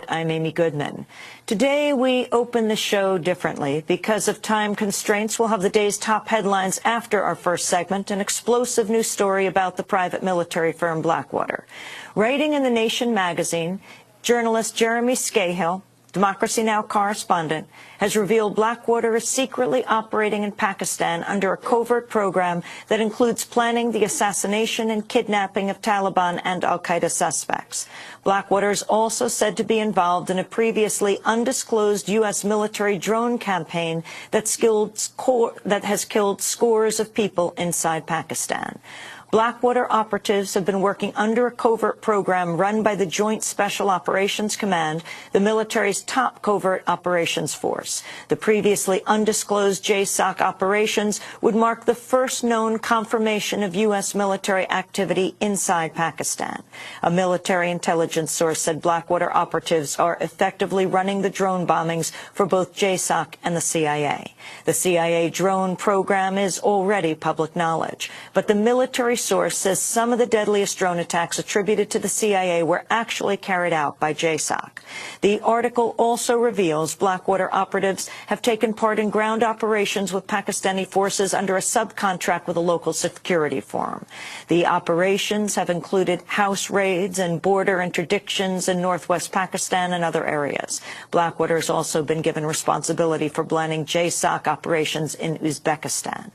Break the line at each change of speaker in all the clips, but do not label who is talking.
I'm Amy Goodman. Today we open the show differently. Because of time constraints, we'll have the day's top headlines after our first segment, an explosive new story about the private military firm Blackwater. Writing in The Nation magazine, journalist Jeremy Scahill, Democracy Now! Correspondent, has revealed Blackwater is secretly operating in Pakistan under a covert program that includes planning the assassination and kidnapping of Taliban and al-Qaeda suspects. Blackwater is also said to be involved in a previously undisclosed U.S. military drone campaign that has killed scores of people inside Pakistan. Blackwater operatives have been working under a covert program run by the Joint Special Operations Command, the military's top covert operations force. The previously undisclosed JSOC operations would mark the first known confirmation of U.S. military activity inside Pakistan. A military intelligence source said Blackwater operatives are effectively running the drone bombings for both JSOC and the CIA. The CIA drone program is already public knowledge, but the military source says some of the deadliest drone attacks attributed to the CIA were actually carried out by JSOC. The article also reveals Blackwater operatives have taken part in ground operations with Pakistani forces under a subcontract with a local security firm. The operations have included house raids and border interdictions in northwest Pakistan and other areas. Blackwater has also been given responsibility for planning JSOC operations in Uzbekistan.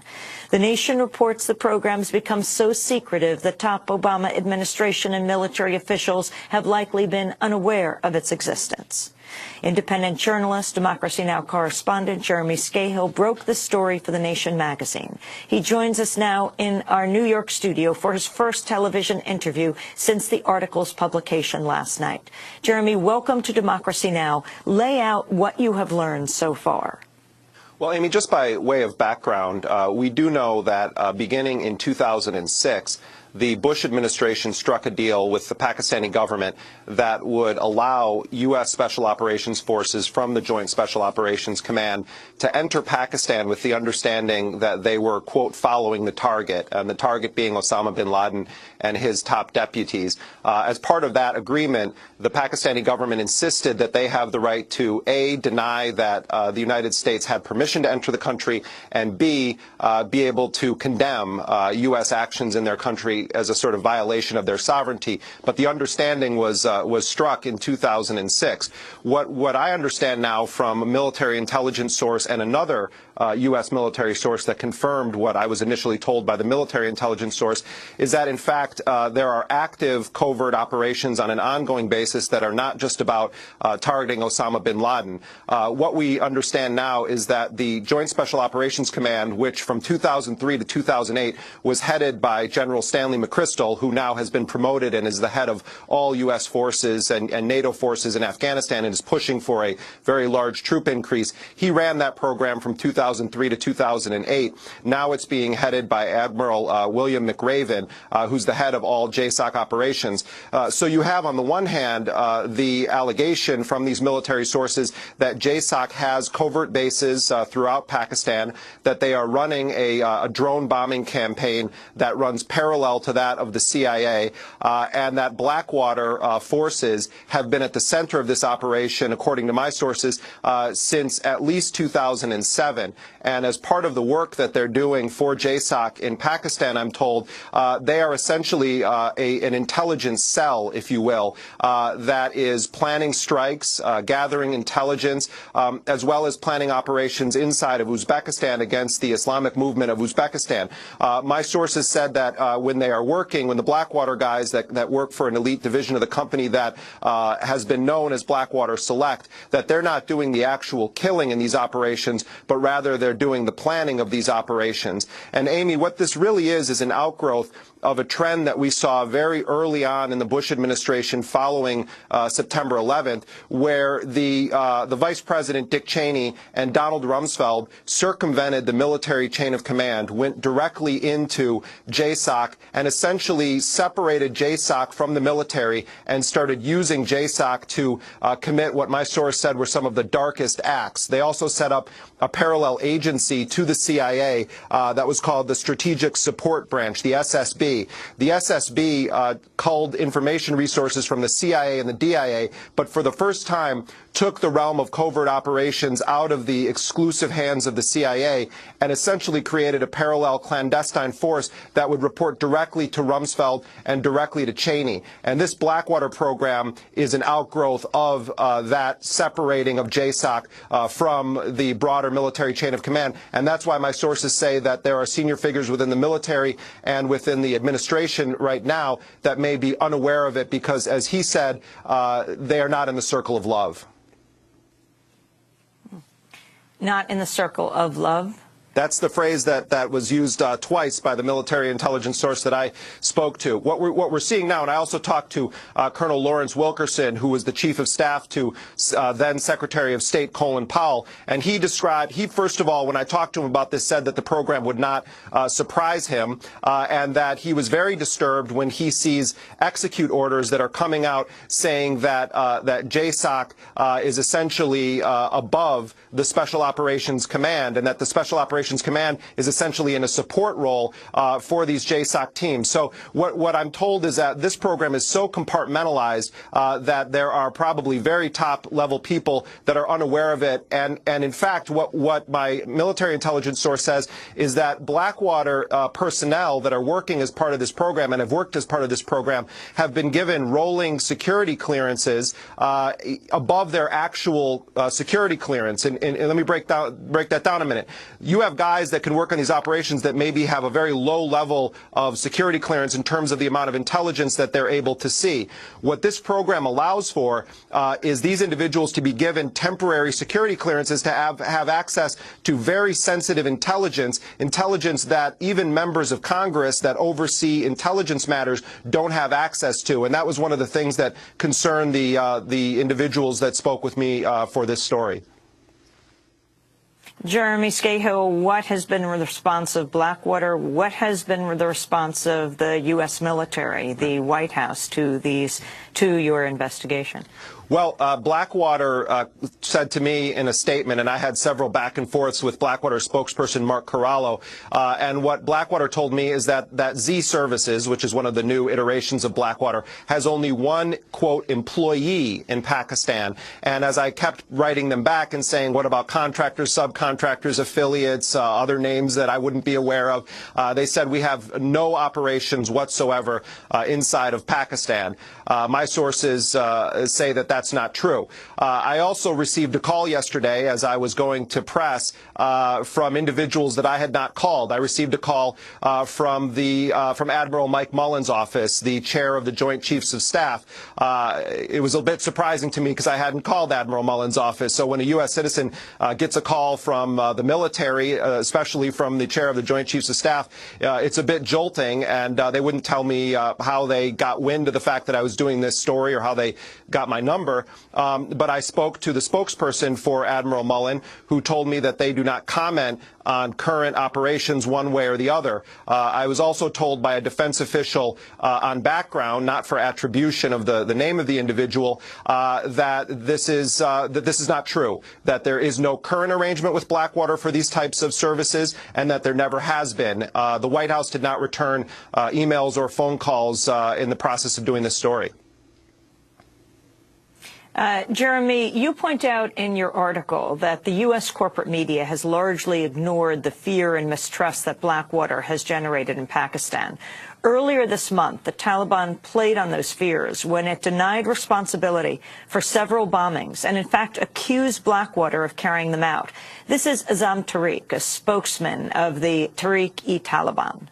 The Nation reports the program's become so secretive that top Obama administration and military officials have likely been unaware of its existence. Independent journalist, Democracy Now! Correspondent Jeremy Scahill broke the story for The Nation magazine. He joins us now in our New York studio for his first television interview since the article's publication last night. Jeremy, welcome to Democracy Now! Lay out what you have learned so far.
Well, Amy, just by way of background, we do know that beginning in 2006, the Bush administration struck a deal with the Pakistani government that would allow U.S. Special Operations Forces from the Joint Special Operations Command to enter Pakistan with the understanding that they were, quote, following the target, and the target being Osama bin Laden and his top deputies. As part of that agreement, the Pakistani government insisted that they have the right to, A, deny that the United States had permission to enter the country, and B, be able to condemn U.S. actions in their country as a sort of violation of their sovereignty. But the understanding was struck in 2006. What I understand now from a military intelligence source and another U.S. military source that confirmed what I was initially told by the military intelligence source is that, in fact, there are active covert operations on an ongoing basis that are not just about targeting Osama bin Laden. What we understand now is that the Joint Special Operations Command, which from 2003 to 2008 was headed by General Stanley McChrystal, who now has been promoted and is the head of all U.S. forces and NATO forces in Afghanistan and is pushing for a very large troop increase. He ran that program from 2003 to 2008. Now it's being headed by Admiral William McRaven, who's the head of all JSOC operations. So you have, on the one hand, the allegation from these military sources that JSOC has covert bases throughout Pakistan, that they are running a drone bombing campaign that runs parallel to that of the CIA, and that Blackwater forces have been at the center of this operation, according to my sources, since at least 2007. And as part of the work that they're doing for JSOC in Pakistan, I'm told, they are essentially an intelligence cell, if you will, that is planning strikes, gathering intelligence, as well as planning operations inside of Uzbekistan against the Islamic movement of Uzbekistan. My sources said that when they are working, when the Blackwater guys that work for an elite division of the company that has been known as Blackwater Select, that they're not doing the actual killing in these operations, but rather they're doing the planning of these operations. And Amy, what this really is an outgrowth of a trend that we saw very early on in the Bush administration following September 11th, where the Vice President Dick Cheney and Donald Rumsfeld circumvented the military chain of command, went directly into JSOC, and essentially separated JSOC from the military and started using JSOC to commit what my source said were some of the darkest acts. They also set up a parallel agency to the CIA that was called the Strategic Support Branch, the SSB, SSB. The SSB culled information resources from the CIA and the DIA, but for the first time took the realm of covert operations out of the exclusive hands of the CIA and essentially created a parallel clandestine force that would report directly to Rumsfeld and directly to Cheney. And this Blackwater program is an outgrowth of that separating of JSOC from the broader military chain of command. And that's why my sources say that there are senior figures within the military and within the administration right now that may be unaware of it because, as he said, they are not in the circle of love.
Not in the circle of love?
That's the phrase that was used twice by the military intelligence source that I spoke to. What we're seeing now, and I also talked to Colonel Lawrence Wilkerson, who was the chief of staff to then Secretary of State Colin Powell, and he first of all, when I talked to him about this, said that the program would not surprise him, and that he was very disturbed when he sees execute orders that are coming out saying that that JSOC is essentially above the Special Operations Command, and that the Special Operations Command is essentially in a support role for these JSOC teams. So what I'm told is that this program is so compartmentalized that there are probably very top level people that are unaware of it. And in fact, what my military intelligence source says is that Blackwater personnel that are working as part of this program and have worked as part of this program have been given rolling security clearances above their actual security clearance. And let me break that down a minute. You have guys that can work on these operations that maybe have a very low level of security clearance in terms of the amount of intelligence that they're able to see. What this program allows for is these individuals to be given temporary security clearances to have access to very sensitive intelligence that even members of Congress that oversee intelligence matters don't have access to. And that was one of the things that concerned the individuals that spoke with me for this story.
Jeremy Scahill, what has been the response of Blackwater? What has been the response of the U.S. military, the White House, to your investigation?
Well, Blackwater said to me in a statement, and I had several back and forths with Blackwater spokesperson Mark Corallo, and what Blackwater told me is that Z Services, which is one of the new iterations of Blackwater, has only one, quote, employee in Pakistan. And as I kept writing them back and saying, what about contractors, subcontractors, affiliates, other names that I wouldn't be aware of, they said we have no operations whatsoever inside of Pakistan. My sources say that that's not true. I also received a call yesterday as I was going to press from individuals that I had not called. I received a call from Admiral Mike Mullen's office, the chair of the Joint Chiefs of Staff. It was a bit surprising to me because I hadn't called Admiral Mullen's office. So when a U.S. citizen gets a call from the military, especially from the chair of the Joint Chiefs of Staff, it's a bit jolting, and they wouldn't tell me how they got wind of the fact that I was doing this story or how they got my number. But I spoke to the spokesperson for Admiral Mullen, who told me that they do not comment on current operations one way or the other. I was also told by a defense official on background, not for attribution of the name of the individual, that this is not true, that there is no current arrangement with Blackwater for these types of services, and that there never has been. The White House did not return emails or phone calls in the process of doing this story.
Jeremy, you point out in your article that the U.S. corporate media has largely ignored the fear and mistrust that Blackwater has generated in Pakistan. Earlier this month, the Taliban played on those fears when it denied responsibility for several bombings and, in fact, accused Blackwater of carrying them out. This is Azam Tariq, a spokesman of the Tehreek-e-Taliban.